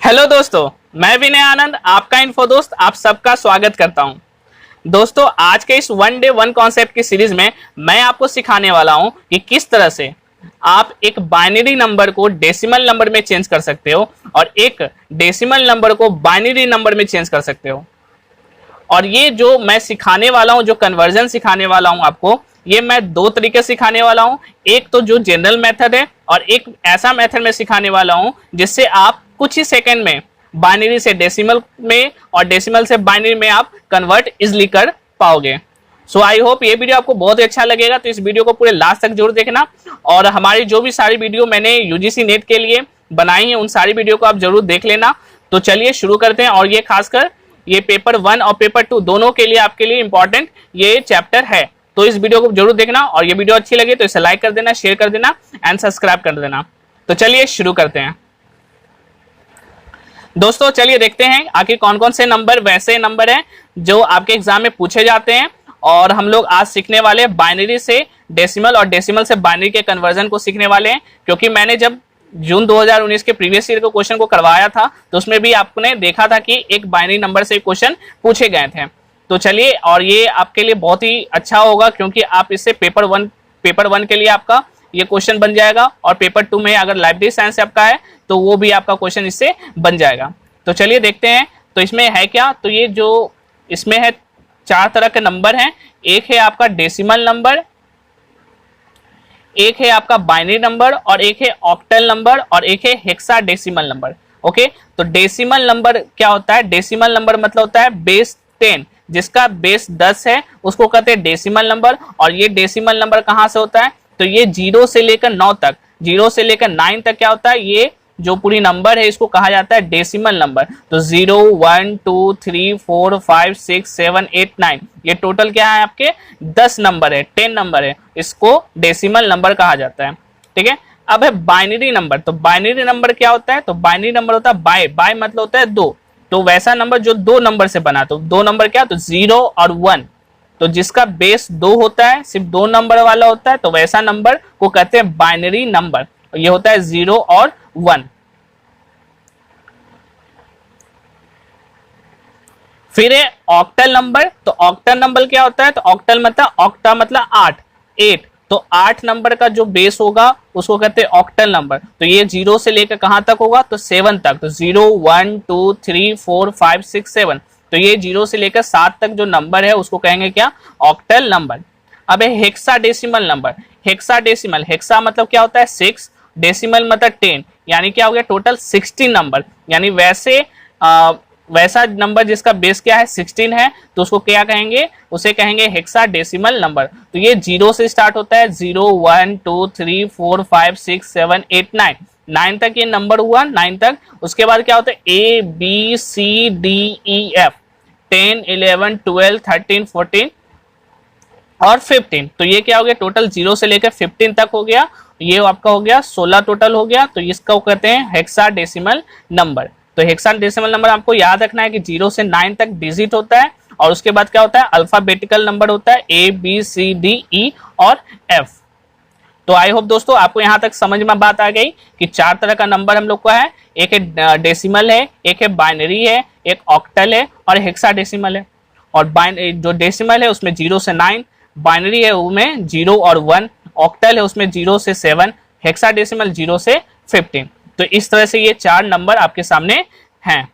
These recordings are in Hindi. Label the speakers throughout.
Speaker 1: हेलो दोस्तों, मैं विनय आनंद आपका इन्फो दोस्त आप सबका स्वागत करता हूं। दोस्तों, आज के इस वन डे वन कॉन्सेप्ट की सीरीज में मैं आपको सिखाने वाला हूं कि किस तरह से आप एक बाइनरी नंबर को डेसिमल नंबर में चेंज कर सकते हो और एक डेसिमल नंबर को बाइनरी नंबर में चेंज कर सकते हो। और ये जो मैं सिखाने वाला हूं, जो कन्वर्जन सिखाने वाला हूं आपको, ये मैं दो तरीके सिखाने वाला हूं। एक तो जो जनरल मेथड है और एक ऐसा मेथड में सिखाने वाला हूं जिससे आप कुछ ही सेकंड में बाइनरी से डेसिमल में और डेसिमल से बाइनरी में आप कन्वर्ट इजिली कर पाओगे। सो आई होप ये वीडियो आपको बहुत ही अच्छा लगेगा, तो इस वीडियो को पूरे लास्ट तक जरूर देखना। और हमारी जो भी सारी वीडियो मैंने यूजीसी नेट के लिए बनाई है उन सारी वीडियो को आप जरूर देख लेना। तो चलिए शुरू करते हैं। और ये खासकर ये पेपर 1 और पेपर 2 दोनों के लिए आपके लिए इंपॉर्टेंट ये चैप्टर है, तो इस वीडियो को जरूर देखना। और ये वीडियो अच्छी लगे तो इसे लाइक कर देना, शेयर कर देना एंड सब्सक्राइब कर देना। तो चलिए शुरू करते हैं दोस्तों। चलिए देखते हैं आखिर कौन कौन से नंबर वैसे नंबर हैं जो आपके एग्जाम में पूछे जाते हैं। और हम लोग आज सीखने वाले हैं बाइनरी से डेसिमल और डेसिमल से बाइनरी के कन्वर्जन को सीखने वाले हैं, क्योंकि मैंने जब जून 2019 के प्रीवियस ईयर के क्वेश्चन को करवाया था तो उसमें भी आपने देखा था कि एक बाइनरी नंबर से क्वेश्चन पूछे गए थे। तो चलिए, और ये आपके लिए बहुत ही अच्छा होगा क्योंकि आप इससे पेपर वन के लिए आपका ये क्वेश्चन बन जाएगा और पेपर 2 में अगर लाइब्रेरी साइंस आपका है तो वो भी आपका क्वेश्चन इससे बन जाएगा। तो चलिए देखते हैं तो इसमें है क्या। तो ये जो इसमें है 4 तरह के नंबर हैं। एक है आपका डेसिमल नंबर, एक है आपका बाइनरी नंबर और एक है ऑक्टल नंबर और एक है हेक्साडेसिमल नंबर। ओके, तो डेसिमल नंबर क्या होता है? डेसिमल नंबर मतलब होता है बेस 10, जिसका बेस 10 है उसको कहते हैं डेसिमल नंबर। और ये डेसिमल नंबर कहां से होता है? तो ये 0 से लेकर 9 तक, 0 से लेकर 9 तक क्या होता है? ये जो पूरी नंबर है इसको कहा जाता है डेसिमल नंबर। तो 0 1 2 3 4 5 6 7 8 9 ये टोटल क्या है? आपके 10 नंबर है, 10 नंबर है, इसको डेसिमल नंबर कहा जाता है। ठीक है। अब है बाइनरी नंबर। तो बाइनरी नंबर क्या होता है? तो बाइनरी नंबर होता है बाय मतलब होता है 2। तो वैसा नंबर जो 2 नंबर से बना, तो 2 नंबर क्या? तो 0 और 1, तो जिसका बेस 2 होता है, सिर्फ 2 नंबर वाला होता है, तो वैसा नंबर को कहते हैं बाइनरी नंबर। ये होता है 0 और 1। फिर है ऑक्टल नंबर। तो ऑक्टल नंबर क्या होता है? तो ऑक्टल मतलब ऑक्टा मतलब 8, तो 8 नंबर का जो बेस होगा उसको कहते हैं ऑक्टल नंबर। तो ये 0 से लेकर कहां तक होगा? तो 7 तक। तो 0 1 2 3 4 5 6 7, तो ये 0 से लेकर 7 तक जो नंबर है उसको कहेंगे क्या? Octal number. अब है हेक्साडेसिमल नंबर। हेक्साडेसिमल, हेक्सा मतलब क्या होता है? 6, डेसिमल मतलब 10, यानी क्या हो गया? Total 16 number. यानी वैसा नंबर जिसका बेस क्या है? 16 है, तो उसको क्या कहेंगे? उसे कहेंगे हेक्साडेसिमल नंबर। तो ये 0 से स्टार्ट होता है, 0 1 2 3 4 5 6 7 8 9 तक ये नंबर हुआ, 9 तक। उसके बाद क्या होता है? A B C D E F 10 11 12 13 14 और 15। तो ये क्या हो गया? टोटल 0 से लेकर 15 तक हो गया। ये आपका हो गया 16 टोटल हो गया। तो इसको कहते हैं हेक्साडेसिमल नंबर। तो हेक्साडेसिमल नंबर आपको याद रखना है कि 0 से 9 तक डिजिट होता है और उसके बाद क्या होता है? अल्फाबेटिकल नंबर होता है, A B C D E और F। तो आई होप दोस्तों आपको यहाँ तक समझ में बात आ गई कि 4 तरह का नंबर हम लोग को है। एक है डेसिमल है, एक है बाइनरी है, एक ऑक्टल है और हेक्साडेसिमल है। और जो डेसिमल है उसमें 0 से 9, बाइनरी है उसमें 0 और 1, ऑक्टल है उसमें 0 से 7, हेक्साडेसिमल 0 से 15। तो इस तरह से ये 4 नंबर आपके सामने हैं।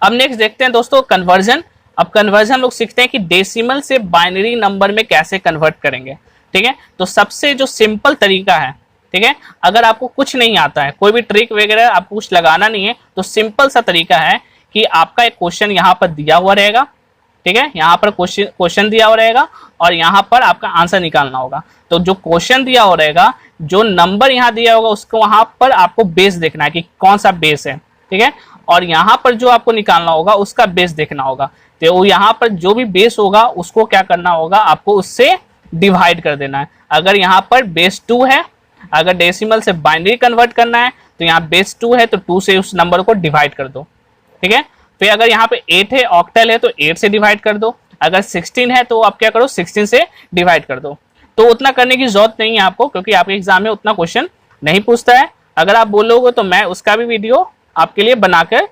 Speaker 1: अब नेक्स्ट देखते हैं दोस्तों कन्वर्जन। अब कन्वर्जन लोग सीखते हैं कि डेसिमल से बाइनरी नंबर में कैसे कन्वर्ट करेंगे। ठीक है। तो सबसे जो सिंपल तरीका है, ठीक है, अगर आपको कुछ नहीं आता है, कोई भी ट्रिक वगैरह आपको कुछ लगाना नहीं है, तो सिंपल सा तरीका है कि आपका एक क्वेश्चन यहाँ पर दिया हुआ रहेगा। ठीक है, यहाँ पर क्वेश्चन दिया हुआ रहेगा और यहाँ पर आपका आंसर निकालना होगा। तो जो क्वेश्चन दिया हुआ रहेगा, जो नंबर यहाँ दिया होगा उसको वहां पर आपको बेस देखना है कि कौन सा बेस है। ठीक है, और यहाँ पर जो आपको निकालना होगा उसका बेस देखना होगा। तो यहाँ पर जो भी बेस होगा उसको क्या करना होगा? आपको उससे डिवाइड कर देना है। अगर यहाँ पर बेस 2 है, अगर डेसिमल से बाइनरी कन्वर्ट करना है तो यहाँ बेस 2 है तो 2 से उस नंबर को डिवाइड कर दो। ठीक है, फिर अगर यहाँ पे 8 है, ऑक्टल है, तो 8 से डिवाइड कर दो। अगर 16 है तो आप क्या करो? 16 से डिवाइड कर दो। तो उतना करने की जरूरत नहीं है आपको, क्योंकि आपके एग्जाम में उतना क्वेश्चन नहीं पूछता है। अगर आप बोलोगे तो मैं उसका भी वीडियो आपके लिए बनाकर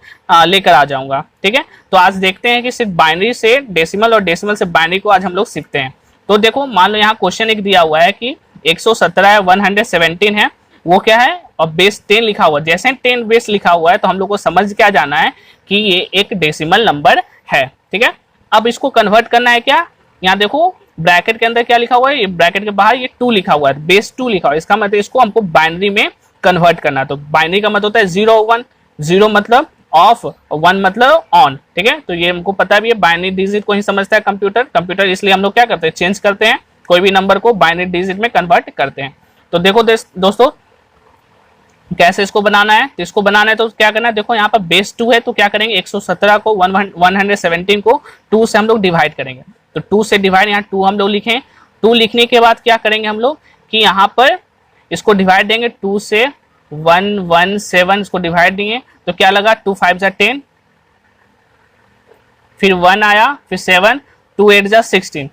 Speaker 1: लेकर आ जाऊंगा। ठीक है, तो आज देखते हैं कि सिर्फ बाइनरी से डेसिमल और डेसिमल से बाइनरी को आज हम लोग सीखते हैं। तो देखो, मान लो यहाँ क्वेश्चन एक दिया हुआ है कि 117 है, 117 है, वो क्या है, और बेस 10 लिखा हुआ है। जैसे 10 बेस लिखा हुआ है तो हम लोग को समझ क्या जाना है कि ये एक डेसिमल नंबर है। ठीक है, अब इसको कन्वर्ट करना है क्या, यहाँ देखो ब्रैकेट के अंदर क्या लिखा हुआ है, ये ब्रैकेट के बाहर ये 2 लिखा हुआ है, बेस 2 लिखा हुआ है, इसका मतलब इसको हमको बाइनरी में कन्वर्ट करना है। तो बाइनरी का मतलब होता है 0 1, 0 मतलब ऑफ, 1 मतलब ऑन। ठीक है, तो ये हमको पता भी है, बाइनरी डिजिट को ही समझता है कंप्यूटर, इसलिए हम लोग क्या करते हैं, चेंज करते हैं, कोई भी नंबर को बाइनरी डिजिट में कन्वर्ट करते हैं। तो देखो दोस्तों कैसे इसको बनाना है। तो इसको बनाना है तो क्या करना है, देखो यहाँ पर बेस 2 है तो क्या करेंगे, 117 को 117 को 2 से हम लोग डिवाइड करेंगे। तो 2 से डिवाइड, यहाँ 2 हम लोग लिखें। 2 लिखने के बाद क्या करेंगे हम लोग कि यहाँ पर इसको डिवाइड देंगे, 2 से 117 इसको डिवाइड दिए तो क्या लगा, 2 5 जा 10, फिर 1 आया, फिर 7, 2 8 जा 16।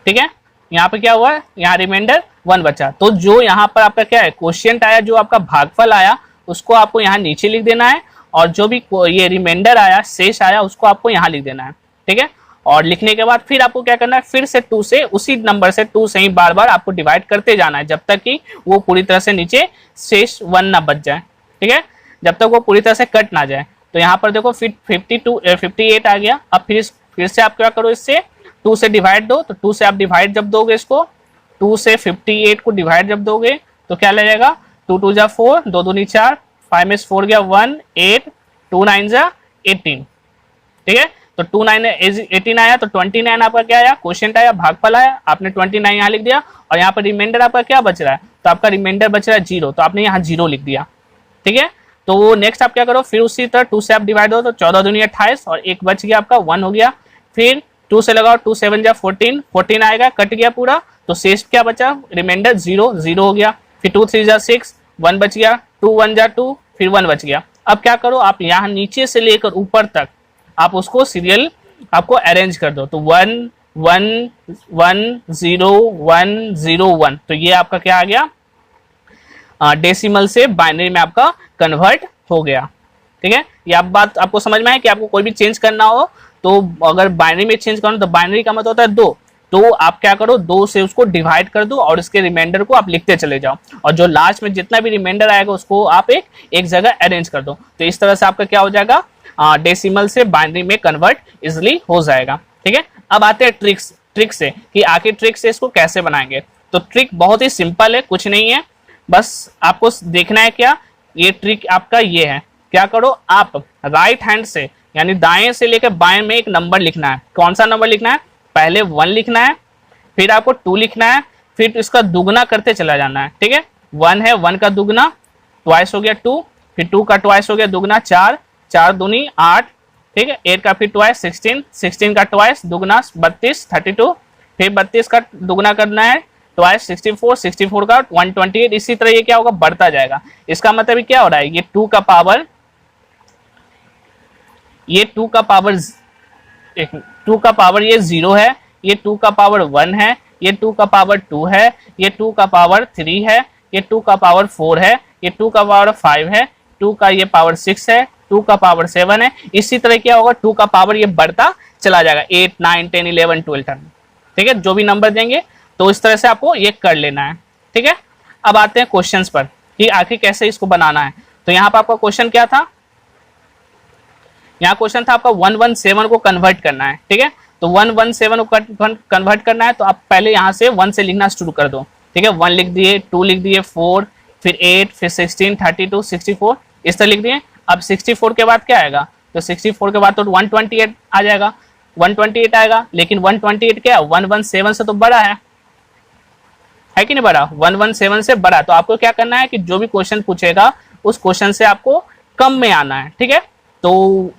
Speaker 1: ठीक है, यहाँ पे क्या हुआ, यहाँ रिमाइंडर 1 बचा। तो जो यहाँ पर आपका क्या है, क्वोशिएंट आया, जो आपका भागफल आया उसको आपको यहाँ नीचे लिख देना है, और जो भी ये रिमाइंडर आया, शेष आया, उसको आपको यहाँ लिख देना है। ठीक है, और लिखने के बाद फिर आपको क्या करना है, फिर से 2 से, उसी नंबर से 2 से ही बार बार आपको डिवाइड करते जाना है, जब तक कि वो पूरी तरह से नीचे शेष 1 ना बच जाए। ठीक है, जब तक वो पूरी तरह से कट ना जाए। तो यहाँ पर देखो फिर 58 आ गया। अब फिर से आप क्या करो, इससे 2 से डिवाइड दो। तो 2 से आप डिवाइड जब दोगे इसको, 2 से 58 को डिवाइड जब दोगे तो क्या लगेगा, 2 2 जा 4, 2 दूनी 4, 5 में 4 गया 1 8, 2 9 जा 18। ठीक है, तो 2 9 18 आया, तो 29 आपका क्या आया, क्वोशिएंट आया, भागफल आया, आपने 29 यहाँ लिख दिया। और यहाँ पर रिमाइंडर आपका क्या बच रहा है, तो आपका रिमाइंडर बच रहा है 0, तो आपने यहाँ 0 लिख दिया। ठीक है, तो नेक्स्ट आप क्या करो, फिर उसी तरह 2 से आप डिवाइड हो तो 14 दूनी 28, और एक बच गया आपका 1 हो गया। फिर 2 से लगाओ, 2 7 जा 14, 14 आएगा, कट गया पूरा, तो शेष क्या बचा, रिमाइंडर 0 0 हो गया। फिर 2 3 जा 6, 1 बच गया, 2 1 जा 2, फिर 1 बच गया। अब क्या करो, आप यहाँ नीचे से लेकर ऊपर तक आप उसको सीरियल आपको अरेंज कर दो। तो 1 1 1 0 1 0 1, तो ये आपका क्या आ गया, डेसिमल से बाइनरी में आपका कन्वर्ट हो गया। ठीक है, ये आप बात आपको समझ में आए कि आपको कोई भी चेंज करना हो तो अगर बाइनरी में चेंज करो तो बाइनरी का मतलब होता है 2, तो आप क्या करो, 2 से उसको डिवाइड कर दो और इसके रिमाइंडर को आप लिखते चले जाओ, और जो लास्ट में जितना भी रिमाइंडर आएगा उसको आप एक जगह अरेंज कर दो। तो इस तरह से आपका क्या हो जाएगा, डेसिमल से बाइनरी में कन्वर्ट इजिली हो जाएगा। ठीक है, अब आते हैं ट्रिक से कि आखिर ट्रिक से इसको कैसे बनाएंगे। तो ट्रिक बहुत ही सिंपल है, कुछ नहीं है, बस आपको देखना है क्या, ये ट्रिक आपका ये है, क्या करो आप राइट हैंड से यानी दाएं से लेकर बाएं में एक नंबर लिखना है। कौन सा नंबर लिखना है, पहले 1 लिखना है, फिर आपको 2 लिखना है, फिर इसका दुगना करते चला जाना है। ठीक है, 1 है, 1 का दुगना ट्वाइस हो गया 2, फिर 2 का ट्वाइस हो गया दुगना 4, 4 दूनी 8, ठीक है, 8 का फिर ट्वाइस 16, 16 का ट्वाइस दुगना 32 32, फिर 32 का दुगना करना है ट्वाइस 64, 64 का 128। इसी तरह ये क्या होगा, बढ़ता जाएगा। इसका मतलब क्या हो रहा है, ये 2 का पावर, ये 2 का पावर 2 का पावर ये 0 है, ये 2 का पावर 1 है, ये 2 का पावर 2 है, ये 2 का पावर 3 है, ये 2 का पावर 4 है, ये 2 का पावर 5 है, 2 का ये पावर 6 है, 2 का पावर 7 है। इसी तरह क्या होगा, 2 का पावर ये बढ़ता चला जाएगा, 8 9 10 11 12 13। ठीक है, जो भी नंबर देंगे तो इस तरह से आपको ये कर लेना है। ठीक है, अब आते हैं क्वेश्चंस पर कि आखिर कैसे इसको बनाना है। तो यहाँ पर आपका क्वेश्चन क्या था, यहाँ क्वेश्चन था आपका 117 को कन्वर्ट करना है। ठीक है, तो 117 को कन्वर्ट करना है तो आप पहले यहाँ से 1 से लिखना शुरू कर दो। ठीक है, 1 लिख दिए, 2 लिख दिए, 4, फिर 8, फिर 16, 32, 64, इस तरह लिख दिए। अब 64 के बाद क्या आएगा, तो 64 के बाद तो 128 आ जाएगा, 128 आएगा, लेकिन 128 क्या 117 से तो बड़ा है कि नहीं बड़ा, 117 से बड़ा। तो आपको क्या करना है कि जो भी क्वेश्चन पूछेगा उस क्वेश्चन से आपको कम में आना है। ठीक है, तो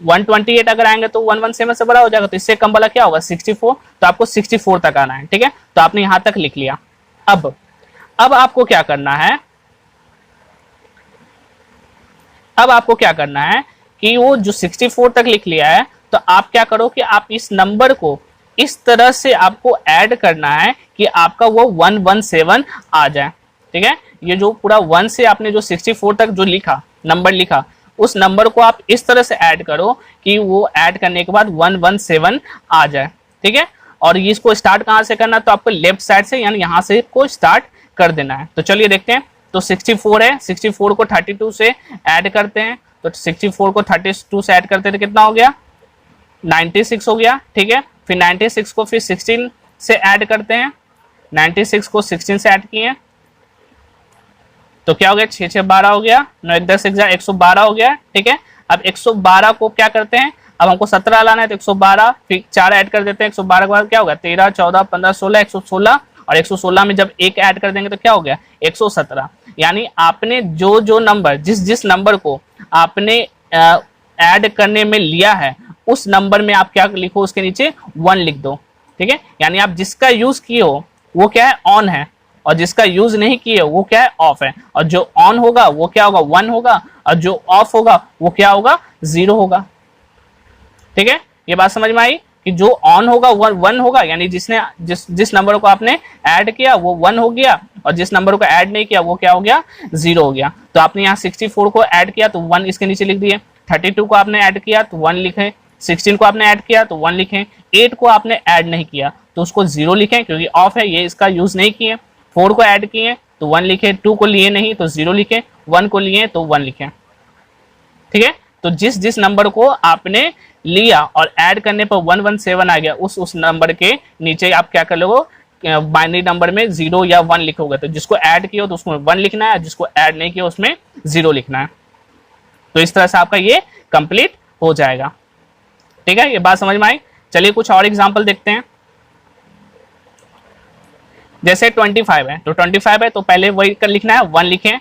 Speaker 1: 128 अगर आएंगे तो 117 से बड़ा हो जाएगा, तो इससे कम वाला क्या होगा 64, तो आपको 64 तक आना है। ठीक है, तो आपने यहां तक लिख लिया। अब आपको क्या करना है, अब आपको क्या करना है कि वो जो 64 तक लिख लिया है, तो आप क्या करो कि आप इस नंबर को इस तरह से आपको ऐड करना है कि आपका वो 117 आ जाए। ठीक है। ये जो पूरा 1 से आपने जो 64 तक जो लिखा नंबर लिखा, उस नंबर को आप इस तरह से ऐड करो कि वो ऐड करने के बाद 117 आ जाए, ठीक है। और इसको स्टार्ट कहाँ से करना, तो आपको लेफ्ट साइड से यानी यहाँ से को स्टार्ट कर देना है। तो चलिए देखते हैं। तो 64 है, 64 को 32 से ऐड करते हैं, तो 64 को 32 से ऐड करते हैं तो कितना हो गया, 96 हो गया, ठीक है। फिर 96 को फिर 16 से ऐड करते हैं, 96 को 16 से ऐड किए तो क्या हो गया, 6 6 12 हो गया, 9 1 10 112 हो गया, ठीक है। अब 112 को क्या करते हैं, अब हमको 17 लाना है तो 112 फिर 4 ऐड कर देते हैं, 112 के बाद क्या होगा 13 14 15 16 116, और 116 में जब एक ऐड कर देंगे तो क्या हो गया 117। यानी आपने जो जो नंबर जिस नंबर को आपने ऐड करने में लिया है उस नंबर में आप क्या लिखो, उसके नीचे 1 लिख दो, ठीक है। यानी आप जिसका यूज किए हो वो क्या है, ऑन है, और जिसका यूज नहीं किए वो क्या है, ऑफ है। और जो ऑन होगा वो क्या होगा, 1 होगा, और जो ऑफ होगा वो क्या होगा, 0 होगा, ठीक है। ये बात समझ में आई कि जो ऑन होगा 1 होगा, यानी जिस नंबर को आपने ऐड किया वो 1 हो गया, और जिस नंबर को ऐड नहीं किया वो क्या हो गया, 0 हो गया। तो आपने यहाँ 64 को ऐड किया तो 1 इसके नीचे लिख दिए, 32 को आपने ऐड किया तो 1 लिखे, 16 को आपने ऐड किया तो 1 लिखें, 8 को आपने ऐड नहीं किया तो उसको 0 लिखें क्योंकि ऑफ है, ये इसका यूज नहीं किए। 4 को ऐड किए तो 1 लिखे, 2 को लिए नहीं तो 0 लिखे, 1 को लिए तो 1 लिखें, ठीक है। तो जिस नंबर को आपने लिया और ऐड करने पर 117 आ गया, उस नंबर के नीचे आप क्या कर लोगे, बाइनरी नंबर में 0 या 1 लिखोगे। तो जिसको ऐड किया तो उसमें 1 लिखना है, जिसको ऐड नहीं किया उसमें 0 लिखना है। तो इस तरह से आपका ये कंप्लीट हो जाएगा, ठीक है। ये बात समझ में आई। चलिए कुछ और एग्जांपल देखते हैं। जैसे 25 है, तो 25 है तो पहले वही कर लिखना है, 1 लिखें,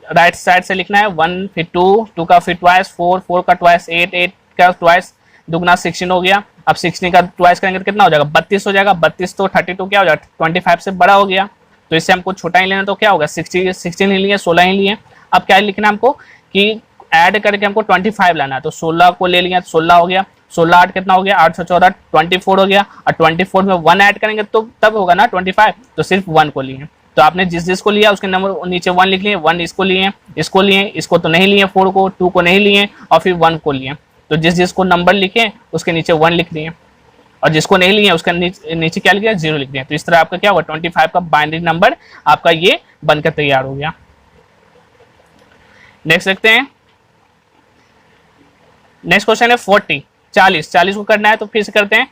Speaker 1: राइट साइड से लिखना है 1, फिर 2 का फिर ट्वाइस 4 का ट्वाइस 8 का ट्वाइस दुगना 16 हो गया। अब 16 का ट्वाइस करेंगे तो कितना हो जाएगा, 32 हो जाएगा। 32 तो 32 क्या हो जाएगा, 25 से बड़ा हो गया, तो इससे हमको छोटा ही लेना, तो क्या होगा 16 ही लिए, 16 ही लिए। अब क्या लिखना है हमको कि ऐड करके हमको 25 लाना है, तो 16 को ले लिया, 16 हो गया, 16 8 कितना हो गया, 8 से 14 24 हो गया, और 24 में 1 ऐड करेंगे तो तब होगा ना 25, तो सिर्फ 1 को लिए। तो आपने जिसको लिया उसके नंबर नीचे 1 लिख लिए, 1 इसको लिए, इसको तो नहीं लिए, 4 को, 2 को नहीं लिए, और फिर 1 को लिए। तो जिसको नंबर लिखे उसके नीचे 1 लिख दिए, और जिसको नहीं लिए उसका नीचे क्या लिख दिया, 0 लिख दिया। तो इस तरह आपका क्या हुआ, 25 का बाइनरी नंबर आपका ये बनकर तैयार हो गया। नेक्स्ट देखते हैं। नेक्स्ट क्वेश्चन है 40 को करना है, तो फिर से करते हैं।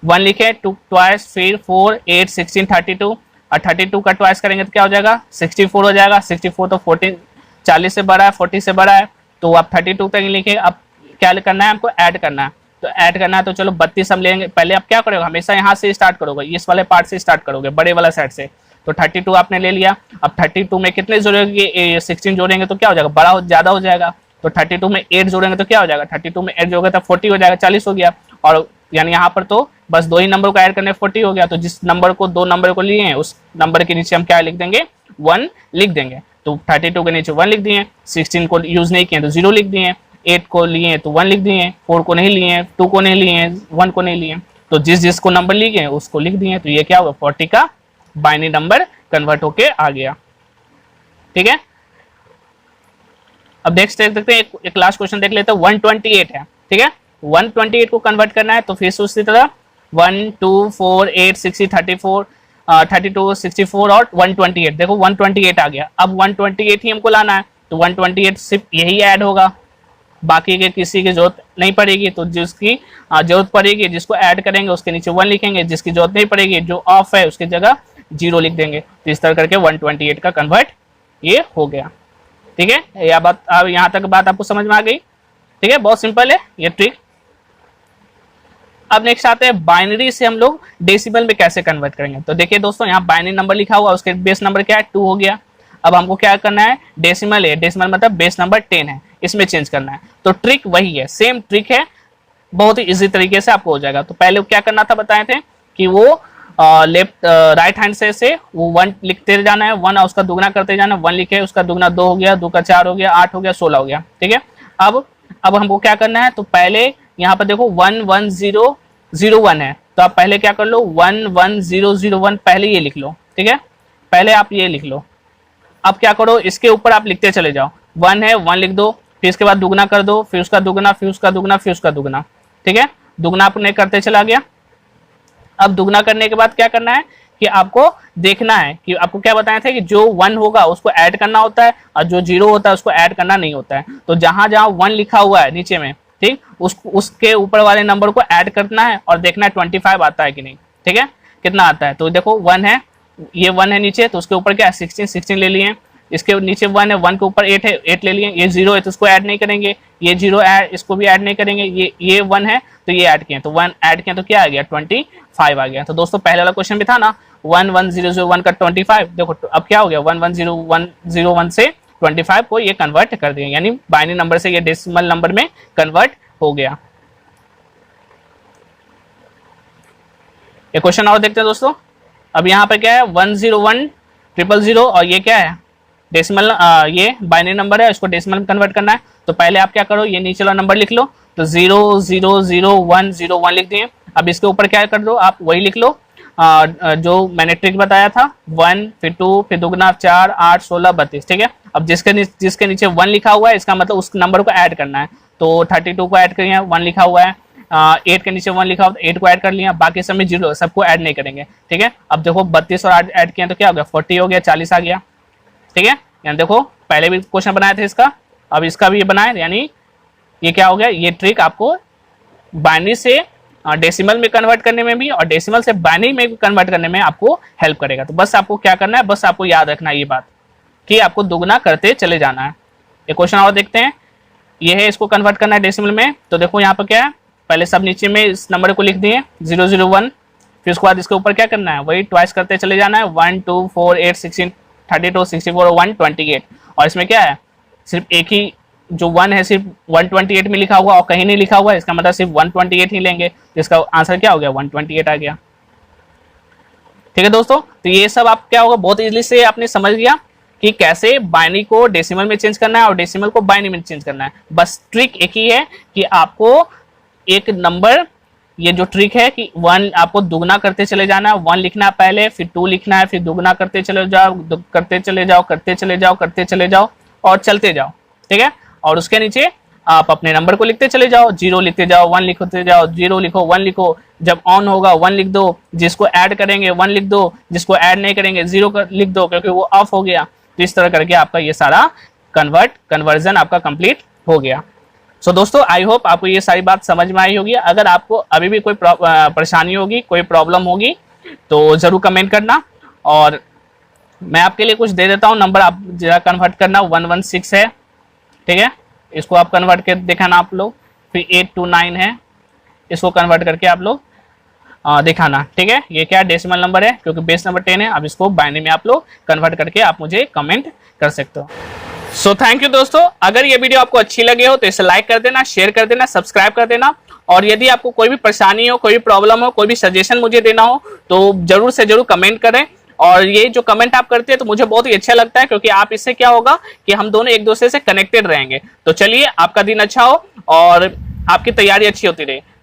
Speaker 1: 1 लिखे, 2 ट्वाइस, फिर 4 8 16 32, और 32 का ट्वाइस करेंगे तो क्या हो जाएगा, 64 हो जाएगा। 64 तो 40 से बड़ा है, 40 से बड़ा है, तो आप 32 तक लिखे। अब क्या करना है हमको, ऐड करना है, तो ऐड करना है तो चलो 32 हम लेंगे। पहले आप क्या करोगे, हमेशा यहाँ से स्टार्ट करोगे, इस वाले पार्ट से स्टार्ट करोगे, बड़े वाला साइड से। तो 32 आपने ले लिया। अब 32 में कितने जोड़ेंगे, 16 जोड़ेंगे तो क्या हो जाएगा, बड़ा ज्यादा हो जाएगा। तो 32 में 8 जोड़ेंगे तो क्या हो जाएगा, 32 में 8 जोड़ेंगे तो 40 हो जाएगा, 40 हो गया। और यानी यहाँ पर तो बस 2 ही नंबर को ऐड करने 40 हो गया। तो जिस नंबर को 2 नंबर को लिए हैं उस नंबर के नीचे हम क्या लिख देंगे, 1 लिख देंगे। तो 32 के नीचे 1 लिख दिए, 16 को यूज नहीं किए तो 0 लिख दिए, 8 को लिए तो 1 लिख दिए, 4 को नहीं लिए, 2 को नहीं लिए, 1 को नहीं लिए। तो जिसको नंबर लिए उसको लिख दिए। तो ये क्या हुआ, 40 का बाइनरी नंबर कन्वर्ट होके आ गया, ठीक है। अब नेक्स्ट देख सकते हैं, एक लास्ट क्वेश्चन देख लेते हैं। 128 है, ठीक है। 128 को कन्वर्ट करना है, तो फिर से उसी तरह 1 2 4 8 60 34 32 64 और 128। देखो 128 आ गया। अब 128 ही हमको लाना है, तो 128 सिर्फ यही ऐड होगा, बाकी के किसी की जरूरत नहीं पड़ेगी। तो जिसकी जरूरत पड़ेगी, जिसको ऐड करेंगे उसके नीचे 1 लिखेंगे, जिसकी जरूरत नहीं पड़ेगी, जो ऑफ है उसकी जगह 0 लिख देंगे। तो इस तरह करके 128 का कन्वर्ट ये हो गया, ठीक है। यह बात, अब यहाँ तक बात आपको समझ में आ गई, ठीक है। बहुत सिंपल है ये ट्रिक। अब नेक्स्ट आते हैं बाइनरी से हम लोग डेसिमल में कैसे कन्वर्ट करेंगे। तो देखिए दोस्तों, यहाँ बाइनरी नंबर लिखा हुआ, उसके बेस नंबर क्या है, 2 हो गया। अब हमको क्या करना है, डेसिमल है, डेसिमल मतलब बेस नंबर 10 है, इसमें चेंज करना है। तो ट्रिक वही है, सेम ट्रिक है, बहुत ही इजी तरीके से आपको हो जाएगा। तो पहले क्या करना था बताए थे कि वो लेफ्ट राइट हैंड से वो 1 लिखते जाना है, 1 और उसका दुगना करते जाना, 1 लिखे, उसका दुगना 2 हो गया, 2 का 4 हो गया, 8 हो गया, 16 हो गया, ठीक है। अब हमको क्या करना है, तो पहले यहाँ पर देखो 1 1 0 0 1 है, तो आप पहले क्या कर लो, 1 1 0 0 1 पहले ये लिख लो, ठीक है। पहले आप ये लिख लो। अब क्या करो, इसके ऊपर आप लिखते चले जाओ। 1 है 1 लिख दो, फिर इसके बाद दुगना कर दो, फिर उसका दुगना, फिर उसका दुगना, फिर उसका दुगना। ठीक है, दुगना आपने करते चला गया। अब दुगना करने के बाद क्या करना है कि आपको देखना है कि आपको क्या बताया था कि जो 1 होगा उसको ऐड करना होता है और जो 0 होता है उसको ऐड करना नहीं होता है। तो जहां जहां 1 लिखा हुआ है नीचे में, ठीक, उसके ऊपर वाले नंबर को ऐड करना है और देखना है 25 आता है कि नहीं। ठीक है, कितना आता है, तो देखो 1 है, ये 1 है नीचे, तो उसके ऊपर क्या है 16 ले लिए। इसके नीचे 1 है, 1 के ऊपर 8 है, 8 ले लिए। ये 0 है तो उसको ऐड नहीं करेंगे, ये 0 ऐड, इसको भी ऐड नहीं करेंगे। ये 1 है तो ये ऐड किए, तो 1 ऐड किया तो क्या आ गया 25 आ गया। तो दोस्तों पहले वाला क्वेश्चन भी था ना 11001 का 25, देखो अब क्या हो गया 11001 से 25 को ये कन्वर्ट कर दिया, यानी बाइनरी नंबर से ये डेसिमल नंबर में कन्वर्ट हो गया। एक क्वेश्चन और देखते हैं दोस्तों। अब यहाँ पे क्या है 101,000 और ये क्या है डेसिमल, ये बाइनरी नंबर है, इसको डेसिमल में कन्वर्ट करना है। तो पहले आप क्या करो, ये नीचे वाला नंबर लिख लो, तो 0000101 लिख दिए। अब इसके ऊपर क्या कर दो, आप वही लिख लो जो मैंने ट्रिक बताया था, 1 फिर 2 फिर दुगना 4 8 16 32। ठीक है, अब जिसके नीचे 1 लिखा हुआ है इसका मतलब उस नंबर को ऐड करना है, तो 32 को ऐड करिए, 1 लिखा हुआ है, 8 के नीचे 1 लिखा हुआ है 8 को ऐड कर लिया, बाकी सब में 0, सबको ऐड नहीं करेंगे। ठीक है, अब देखो 32 और 8 ऐड किया तो क्या हो गया 40 हो गया, 40 आ गया। ठीक है, यानी देखो पहले भी क्वेश्चन बनाया था इसका, अब इसका भी बनाए, यानी ये क्या हो गया, ये ट्रिक आपको बाइनरी से डेसिमल में कन्वर्ट करने में भी और डेसिमल से बाइनरी में भी कन्वर्ट करने में आपको हेल्प करेगा। तो बस आपको क्या करना है, बस आपको याद रखना है ये बात कि आपको दुगना करते चले जाना है। एक क्वेश्चन और देखते हैं, ये है, इसको कन्वर्ट करना है डेसिमल में। तो देखो यहाँ पर क्या है, पहले सब नीचे में इस नंबर को लिख दिए 001, फिर उसके बाद इसके ऊपर क्या करना है, वही ट्वाइस करते चले जाना है, 1 2 4 8 16 32 64 128। और इसमें क्या है, सिर्फ एक ही जो 1 है सिर्फ 128 में लिखा हुआ और कहीं नहीं लिखा हुआ है, इसका मतलब सिर्फ 128 ही लेंगे, जिसका आंसर क्या हो गया 128 आ गया। ठीक है दोस्तों, तो ये सब आप क्या होगा बहुत इजीली से आपने समझ लिया कि कैसे बाइनरी को डेसिमल में चेंज करना है और डेसिमल को बाइनरी में चेंज करना है। बस ट्रिक एक ही है कि आपको एक नंबर, ये जो ट्रिक है कि 1 आपको दुगना करते चले जाना है, 1 लिखना है पहले, फिर 2 लिखना है, फिर दुगना करते चले जाओ, करते चले जाओ, करते चले जाओ, करते चले जाओ और चलते जाओ। ठीक है, और उसके नीचे आप अपने नंबर को लिखते चले जाओ, 0 लिखते जाओ, 1 लिखते जाओ, 0 लिखो, 1 लिखो, जब ऑन होगा 1 लिख दो, जिसको ऐड करेंगे 1 लिख दो, जिसको ऐड नहीं करेंगे 0 लिख दो क्योंकि वो ऑफ हो गया। तो इस तरह करके आपका ये सारा कन्वर्जन आपका कंप्लीट हो गया। सो दोस्तों आई होप आपको ये सारी बात समझ में आई होगी। अगर आपको अभी भी कोई परेशानी होगी, कोई प्रॉब्लम होगी तो जरूर कमेंट करना, और मैं आपके लिए कुछ दे देता हूँ नंबर, आप जरा कन्वर्ट करना। 116 है, ठीक है, इसको आप कन्वर्ट कर दिखाना आप लोग, फिर 829 है, इसको कन्वर्ट करके आप लोग दिखाना। ठीक है, ये क्या डेसिमल नंबर है क्योंकि बेस नंबर 10 है। अब इसको बाइनरी में आप लोग कन्वर्ट करके आप मुझे कमेंट कर सकते हो। सो थैंक यू दोस्तों, अगर ये वीडियो आपको अच्छी लगे हो तो इसे लाइक कर देना, शेयर कर देना, सब्सक्राइब कर देना, और यदि आपको कोई भी परेशानी हो, कोई भी प्रॉब्लम हो, कोई भी सजेशन मुझे देना हो तो जरूर से जरूर कमेंट करें। और ये जो कमेंट आप करते हैं तो मुझे बहुत ही अच्छा लगता है क्योंकि आप इससे क्या होगा कि हम दोनों एक दूसरे से कनेक्टेड रहेंगे। तो चलिए, आपका दिन अच्छा हो और आपकी तैयारी अच्छी होती रहे।